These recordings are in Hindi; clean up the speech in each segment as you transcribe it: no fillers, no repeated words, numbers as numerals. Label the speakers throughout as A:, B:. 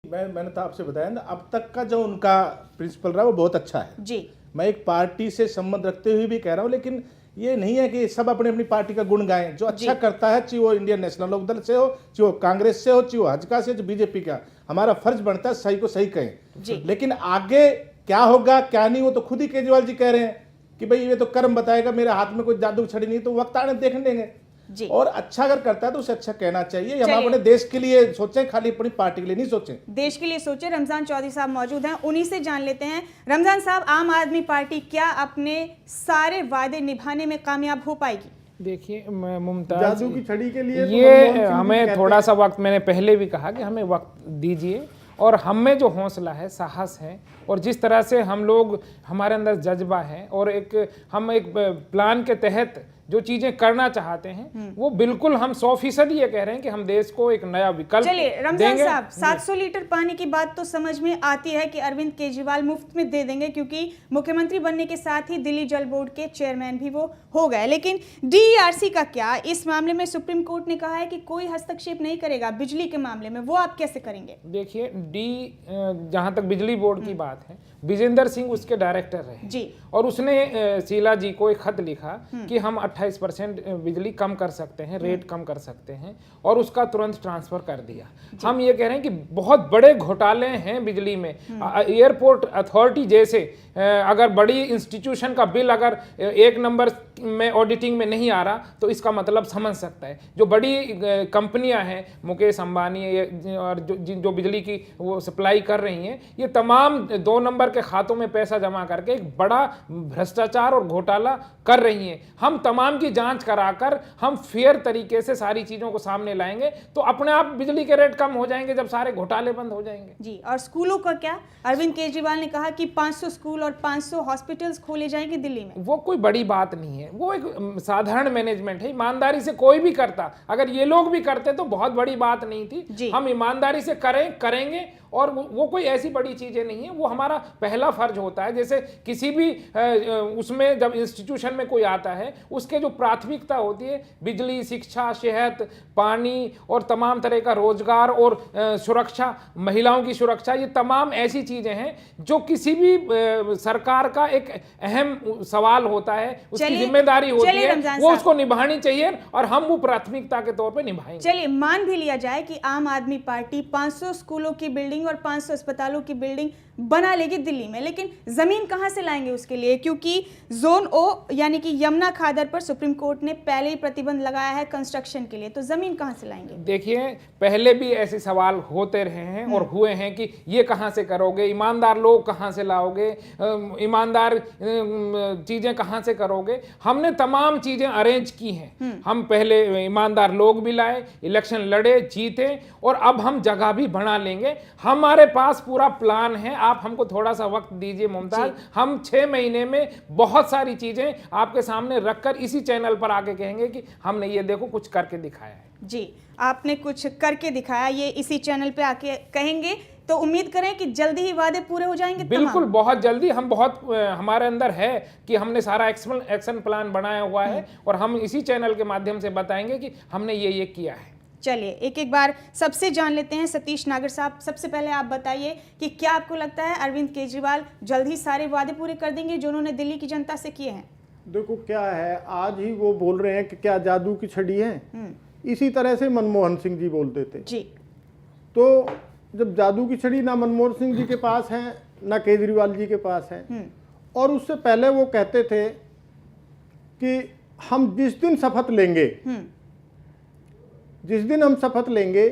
A: मैंने तो आपसे बताया ना, अब तक का जो उनका प्रिंसिपल रहा वो बहुत अच्छा है
B: जी।
A: मैं एक पार्टी से संबंध रखते हुए भी कह रहा हूँ, लेकिन ये नहीं है कि सब अपनी अपनी पार्टी का गुण गाएं। जो अच्छा करता है, चाहे वो इंडियन नेशनल लोकदल से हो, चाहे वो कांग्रेस से हो, चाहे वो हजका से, चाहे बीजेपी का, हमारा फर्ज बनता है सही को सही कहें। लेकिन आगे क्या होगा क्या नहीं, वो तो खुद ही केजरीवाल जी कह रहे हैं कि भाई ये तो कर्म बताएगा, मेरे हाथ में कोई जादू छड़ी नहीं, तो वक्त आने देख लेंगे। और अच्छा अगर करता है तो उसे अच्छा कहना चाहिए। हम अपने देश के लिए सोचें, खाली अपनी पार्टी के लिए नहीं सोचें, देश
B: के लिए सोचें। रमजान चौधरी साहब मौजूद हैं, उन्हीं से जान लेते हैं। रमजान साहब, आम आदमी पार्टी क्या अपने सारे वादे निभाने में कामयाब हो पाएगी?
C: देखिए मुमताज,
A: जादू की छड़ी के लिए
C: ये हमें थोड़ा सा वक्त, मैंने पहले भी कहा कि हमें वक्त दीजिए, और हम में जो हौसला है, साहस है, और जिस तरह से हम लोग, हमारे अंदर जज्बा है, और हम एक प्लान के तहत जो चीजें करना चाहते हैं, वो बिल्कुल हम 100% ये कह रहे हैं कि हम देश को एक नया विकल्प देंगे।
B: चलिए रमजान साहब, 700 लीटर पानी की बात तो समझ में आती है कि अरविंद केजरीवाल मुफ्त में दे देंगे, क्योंकि मुख्यमंत्री बनने के साथ ही दिल्ली जल बोर्ड के चेयरमैन भी वो हो गए। लेकिन DERC का क्या? इस मामले में सुप्रीम कोर्ट ने कहा है कि कोई हस्तक्षेप नहीं करेगा बिजली के मामले में, वो आप कैसे करेंगे?
C: देखिए, जहां तक बिजली बोर्ड की बात है, विजेंद्र सिंह उसके डायरेक्टर रहे जी, और उसने शीला जी को एक खत लिखा कि हम 28% बिजली कम कर सकते हैं, रेट कम कर सकते हैं, और उसका तुरंत ट्रांसफर कर दिया। हम ये कह रहे हैं कि बहुत बड़े घोटाले हैं बिजली में। एयरपोर्ट अथॉरिटी जैसे अगर बड़ी इंस्टीट्यूशन का बिल अगर 1 नंबर में ऑडिटिंग में नहीं आ रहा, तो इसका मतलब समझ सकता है जो बड़ी कंपनियां हैं, मुकेश अंबानी और जो बिजली की वो सप्लाई कर रही हैं, ये तमाम 2 नंबर के खातों में पैसा जमा करके एक बड़ा भ्रष्टाचार और घोटाला कर रही हैं। हम तमाम की जांच कराकर हम फेयर तरीके से सारी चीजों को सामने लाएंगे, तो अपने आप बिजली के रेट कम हो जाएंगे जब सारे घोटाले बंद हो जाएंगे
B: जी। और स्कूलों का क्या? अरविंद केजरीवाल ने कहा कि 500 स्कूल और 500 हॉस्पिटल्स खोले जाएंगे दिल्ली में।
C: वो कोई बड़ी बात नहीं है, वो एक साधारण मैनेजमेंट है। ईमानदारी से कोई भी करता, अगर ये लोग भी करते तो बहुत बड़ी बात नहीं थी। हम ईमानदारी से करेंगे, और वो कोई ऐसी बड़ी चीजें नहीं है। वो हमारा पहला फर्ज होता है। जैसे किसी भी उसमें जब इंस्टीट्यूशन में कोई आता है, उसके जो प्राथमिकता होती है, बिजली, शिक्षा, सेहत, पानी और तमाम तरह का रोजगार और सुरक्षा, महिलाओं की सुरक्षा, ये तमाम ऐसी चीजें हैं जो किसी भी सरकार का एक अहम सवाल होता है, उसकी जिम्मेदारी होती है, वो उसको निभानी चाहिए, और हम वो प्राथमिकता के तौर पर निभाएंगे।
B: चलिए मान भी लिया जाए कि आम आदमी पार्टी 500 स्कूलों की बिल्डिंग और 500 अस्पतालों की बिल्डिंग बना लेगी दिल्ली में, लेकिन जमीन कहां से लाएंगे उसके लिए? क्योंकि जोन ओ यानी कि यमुना खादर पर सुप्रीम कोर्ट ने पहले ही प्रतिबंध लगाया है कंस्ट्रक्शन के लिए, तो जमीन कहां से लाएंगे?
C: देखिए, पहले भी ऐसे सवाल होते रहे हैं और हुए हैं कि ये कहां से करोगे, ईमानदार लोग कहां से लाओगे, ईमानदार चीजें कहां से करोगे। हमने तमाम चीजें अरेंज की हैं। हम पहले ईमानदार लोग भी लाए, इलेक्शन लड़े, जीते, और अब हम जगह भी बना लेंगे। हमारे पास पूरा प्लान है, आप हमको थोड़ा सा वक्त दीजिए मुमताज। हम 6 महीने में बहुत सारी चीजें आपके सामने रखकर इसी चैनल पर आके कहेंगे कि हमने ये देखो कुछ करके दिखाया है।
B: जी, आपने कुछ करके दिखाया, ये इसी चैनल पे आके कहेंगे, तो उम्मीद करें कि जल्दी ही वादे पूरे हो जाएंगे।
C: बिल्कुल, बहुत जल्दी। हम बहुत हमारे अंदर है कि हमने सारा एक्शन प्लान बनाया हुआ है, और हम इसी चैनल के माध्यम से बताएंगे कि हमने ये किया है।
B: चलिए एक एक बार सबसे जान लेते हैं। सतीश नागर साहब, सबसे पहले आप बताइए कि क्या आपको लगता है अरविंद केजरीवाल जल्द ही सारे वादे पूरे कर देंगे जो उन्होंने दिल्ली की जनता से किए हैं?
A: देखो क्या है, आज ही वो बोल रहे हैं कि क्या जादू की छड़ी है, इसी तरह से मनमोहन सिंह जी बोलते थे जी। तो जब जादू की छड़ी ना मनमोहन सिंह जी के पास है ना केजरीवाल जी के पास है, और उससे पहले वो कहते थे कि हम जिस दिन शपथ लेंगे, जिस दिन हम शपथ लेंगे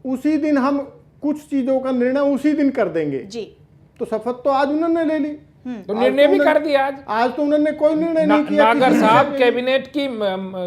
A: उसी दिन हम कुछ चीजों का निर्णय उसी दिन कर देंगे जी। तो शपथ तो आज उन्होंने ले ली,
C: तो निर्णय भी कर दिया। आज
A: तो उन्होंने कोई निर्णय नहीं किया।
C: नागर साहब, कैबिनेट की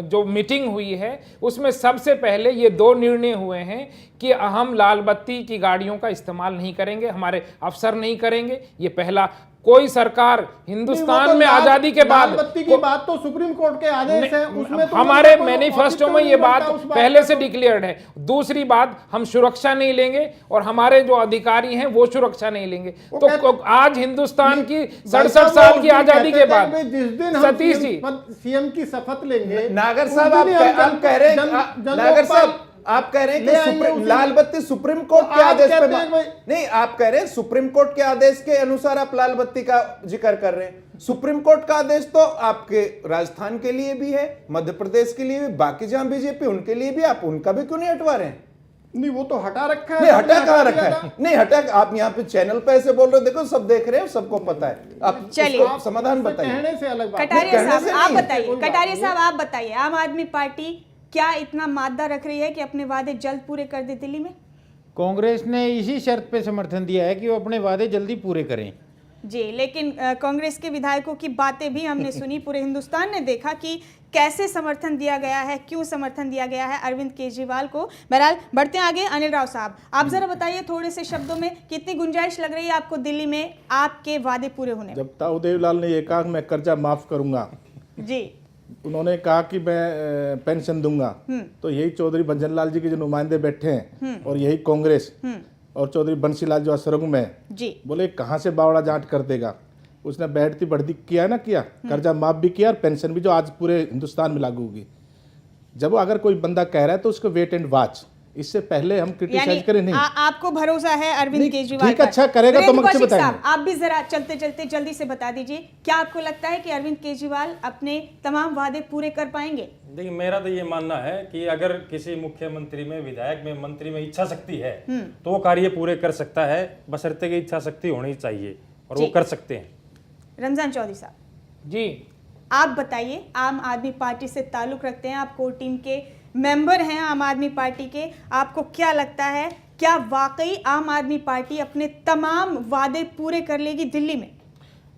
C: जो मीटिंग हुई है उसमें सबसे पहले ये 2 निर्णय हुए हैं कि हम लाल बत्ती की गाड़ियों का इस्तेमाल नहीं करेंगे, हमारे अफसर नहीं करेंगे। ये पहला। कोई सरकार हिंदुस्तान में आजादी के बाद,
A: बत्ती की बात तो सुप्रीम कोर्ट के आदेश है, उसमें तो
C: हमारे मैनिफेस्टो में ये बात पहले से डिक्लेयर्ड है। दूसरी बात, हम सुरक्षा नहीं लेंगे और हमारे जो अधिकारी हैं वो सुरक्षा नहीं लेंगे। तो आज हिंदुस्तान की 67 साल की आजादी के बाद
A: जिस दिन
C: सतीश जी
A: सीएम की शपथ लेंगे,
D: नागर साहब आप कह रहे हैं, नागर साहब आप कह रहे हैं कि लाल बत्ती सुप्रीम कोर्ट के आदेश पे नहीं, आप कह रहे हैं सुप्रीम कोर्ट के आदेश के अनुसार आप लाल बत्ती का जिक्र कर रहे हैं। सुप्रीम कोर्ट का आदेश तो आपके राजस्थान के लिए भी है, मध्य प्रदेश के लिए भी, बाकी जहां बीजेपी उनके लिए भी, आप उनका भी क्यों नहीं हटवा रहे हैं?
E: नहीं, वो तो हटा रखा है।
D: नहीं, हटा कहाँ रखा है? नहीं हटा, आप यहाँ पे चैनल पे ऐसे बोल रहे हो, देखो सब देख रहे हैं, सबको पता है। आप
B: चलिए,
D: उसको समाधान बताइए।
E: कहने से अलग बात।
B: कटारिया
D: कहने
B: साहब
D: से
B: आप
D: नहीं।
B: बताइए, कटारिया साहब आप बताइए, आम आदमी पार्टी क्या इतना मादा रख रही है कि अपने वादे जल्द पूरे कर दे दिल्ली में?
F: कांग्रेस ने इसी शर्त पे समर्थन दिया है कि वो अपने वादे जल्दी पूरे करें।
B: जी, लेकिन कांग्रेस के विधायकों की बातें भी हमने सुनी, पूरे हिंदुस्तान ने देखा कि कैसे समर्थन दिया गया है, क्यों समर्थन दिया गया है अरविंद केजरीवाल को। बहरहाल बढ़ते हैं आगे। अनिल राव साहब, आप जरा बताइए थोड़े से शब्दों में, कितनी गुंजाइश लग रही है आपको दिल्ली में आपके वादे पूरे होने में?
A: जब ताऊ देवीलाल ने ये कहा कि मैं कर्जा माफ करूंगा,
B: जी,
A: उन्होंने कहा कि मैं पेंशन दूंगा, तो यही चौधरी भंजनलाल जी के जो नुमाइंदे बैठे हैं और यही कांग्रेस और चौधरी बंसीलाल जो असरंग में
B: जी,
A: बोले कहाँ से बावड़ा जांच कर देगा। उसने बढ़ती बढ़ती किया ना, किया कर्जा माफ भी किया और पेंशन भी जो आज पूरे हिंदुस्तान में लागू होगी। जब अगर कोई बंदा कह रहा है तो उसको वेट एंड वॉच, इससे पहले हम क्रिटिसाइज करें नहीं।
B: आपको भरोसा है अरविंद केजरीवाल
A: ठीक, अच्छा करेगा तो मुझे बताइए।
B: आप भी जरा चलते चलते जल्दी से बता दीजिए, क्या आपको लगता है कि अरविंद केजरीवाल अपने तमाम वादे पूरे कर पाएंगे?
G: देखिए, मेरा तो ये मानना है कि अगर किसी मुख्यमंत्री में, विधायक में, मंत्री में इच्छा शक्ति है तो वो कार्य पूरे कर सकता है, बशर्ते की इच्छा शक्ति होनी चाहिए और वो कर सकते हैं।
B: रमजान चौधरी साहब
C: जी,
B: आप बताइए, आम आदमी पार्टी से ताल्लुक रखते हैं, आप कोर टीम के मेंबर हैं आम आदमी पार्टी के, आपको क्या लगता है, क्या वाकई आम आदमी पार्टी अपने तमाम वादे पूरे कर लेगी दिल्ली में?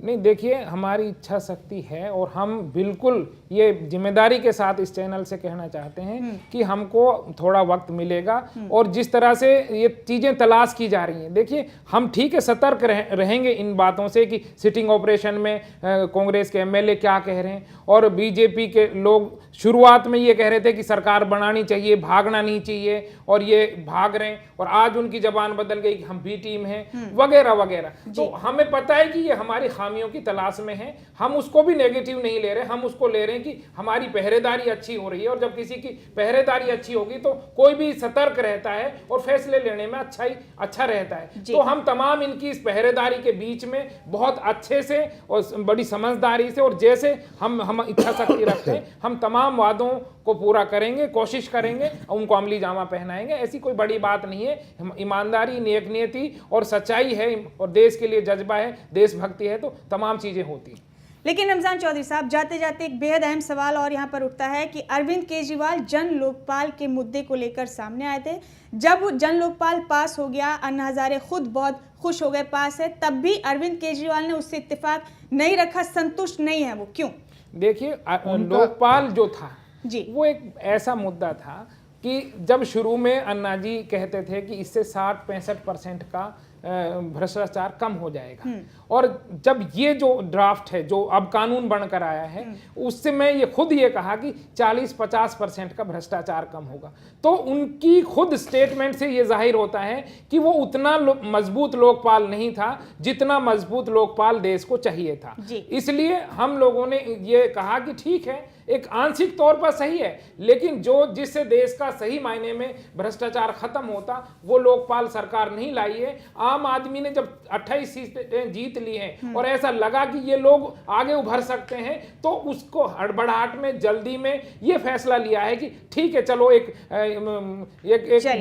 C: नहीं, देखिए, हमारी इच्छा शक्ति है और हम बिल्कुल ये जिम्मेदारी के साथ इस चैनल से कहना चाहते हैं कि हमको थोड़ा वक्त मिलेगा और जिस तरह से ये चीज़ें तलाश की जा रही हैं, देखिए हम ठीक है सतर्क रहेंगे इन बातों से कि सिटिंग ऑपरेशन में कांग्रेस के एमएलए क्या कह रहे हैं और बीजेपी के लोग शुरुआत में ये कह रहे थे कि सरकार बनानी चाहिए, भागना नहीं चाहिए, और ये भाग रहे हैं और आज उनकी जबान बदल गई कि हम बी टीम हैं वगैरह वगैरह। तो हमें पता है कि ये हमारी खामियों की तलाश में है, हम उसको भी नेगेटिव नहीं ले रहे, हम उसको ले रहे हैं कि हमारी पहरेदारी अच्छी हो रही है और जब किसी की पहरेदारी अच्छी होगी तो कोई भी सतर्क रहता है और फैसले लेने में अच्छा रहता है। तो हम तमाम इनकी इस पहरेदारी के बीच में बहुत अच्छे से और बड़ी समझदारी से और जैसे हम इच्छा शक्ति रखते हैं, हम तमाम वादों को पूरा करेंगे, कोशिश करेंगे, उनको अमली जामा पहनाएंगे। ऐसी कोई बड़ी बात नहीं है, ईमानदारी, नेक नियति और सच्चाई है और देश के लिए जज्बा है, देशभक्ति है, तो तमाम चीजें होती हैं।
B: लेकिन रमजान चौधरी साहब, जाते जाते एक बेहद अहम सवाल और यहाँ पर उठता है कि अरविंद केजरीवाल जन लोकपाल के मुद्दे को लेकर सामने आए थे। जब जन लोकपाल पास हो गया, अन्ना हजारे खुद बहुत खुश हो गए पास है, तब भी अरविंद केजरीवाल ने उससे इत्तेफाक नहीं रखा, संतुष्ट नहीं है वो, क्यों?
C: देखिए, लोकपाल जो था
B: जी,
C: वो एक ऐसा मुद्दा था कि जब शुरू में अन्ना जी कहते थे कि इससे 60-65% का भ्रष्टाचार कम हो जाएगा, और जब ये जो ड्राफ्ट है जो अब कानून बनकर आया है उससे मैं ये खुद ये कहा कि 40-50% का भ्रष्टाचार कम होगा, तो उनकी खुद स्टेटमेंट से ये जाहिर होता है कि वो उतना मजबूत लोकपाल नहीं था जितना मजबूत लोकपाल देश को चाहिए था। इसलिए हम लोगों ने ये कहा कि ठीक है, एक आंशिक तौर पर सही है, लेकिन जिससे देश का सही मायने में भ्रष्टाचार खत्म होता वो लोकपाल सरकार नहीं लाई है। आम आदमी ने जब 28 सीटें जीत ली हैं और ऐसा लगा कि ये लोग आगे उभर सकते हैं, तो उसको हड़बड़ाहट में, जल्दी में ये फैसला लिया है कि ठीक है, चलो एक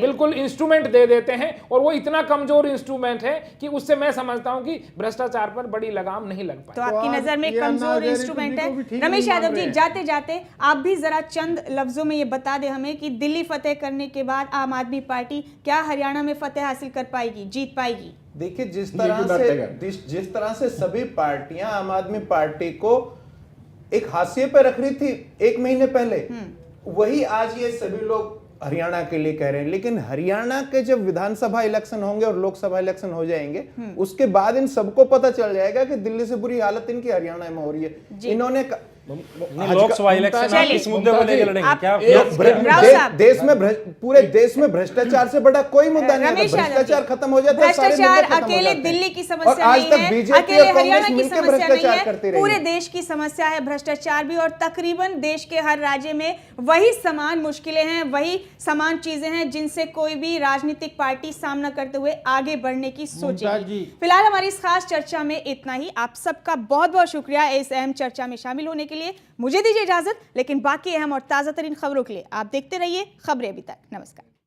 C: बिल्कुल इंस्ट्रूमेंट दे देते हैं, और वो इतना कमजोर इंस्ट्रूमेंट है कि उससे मैं समझता हूं कि भ्रष्टाचार पर बड़ी लगाम नहीं लग पाई।
B: तो आपकी नजर में कमजोर इंस्ट्रूमेंट है। रमेश यादव जी, जाते जाते आप भी जरा चंद लफ्जों में ये बता दें हमें कि दिल्ली फतेह करने के बाद आम आदमी पार्टी क्या हरियाणा में फतेह हासिल कर पाएगी, जीत पाएगी?
D: देखिए, जिस तरह से सभी पार्टियां आम आदमी पार्टी को एक हाशिए पे रख रही थी 1 महीने पहले, वही आज ये सभी लोग हरियाणा के लिए कह रहे हैं। लेकिन हरियाणा के जब विधानसभा इलेक्शन होंगे और लोकसभा इलेक्शन हो जाएंगे, उसके बाद इन सबको पता चल जाएगा कि दिल्ली से बुरी हालत इनकी हरियाणा में हो रही है।
G: नहीं, लोकसभा इलेक्शन आप
B: चलिए।
G: इस मुद्दे को लेकर लड़ेंगे
B: आप-
G: क्या
B: राव साहब।
D: देश में पूरे देश में भ्रष्टाचार से बड़ा कोई मुद्दा नहीं है।
B: रमेश यादव जी,
D: भ्रष्टाचार खत्म हो जाता है, सारे मुद्दे
B: भ्रष्टाचार
D: खत्म हो
B: अकेले
D: जाते हैं।
B: दिल्ली की
D: और
B: समस्या
D: आज
B: नहीं
D: तक
B: है,
D: बीजेपी
B: अकेले
D: और
B: हरियाणा
D: कांग्रेस
B: की
D: मिलकर
B: समस्या नहीं
D: भ्रष्टाचार करती
B: है,
D: रही
B: पूरे
D: है।
B: देश की समस्या है भ्रष्टाचार भी। और तकरीबन देश के हर राज्य में वही समान मुश्किलें हैं, वही समान चीजें हैं जिनसे कोई भी राजनीतिक पार्टी सामना करते हुए आगे बढ़ने की
F: मुमताज
B: सोचेगी।
F: जी।
B: फिलहाल हमारी इस खास चर्चा में इतना ही। आप सबका बहुत बहुत शुक्रिया इस अहम चर्चा में शामिल होने के लिए। मुझे दीजिए इजाजत, लेकिन बाकी अहम और ताजा तरीन खबरों के लिए आप देखते रहिए खबरें अभी तक। नमस्कार।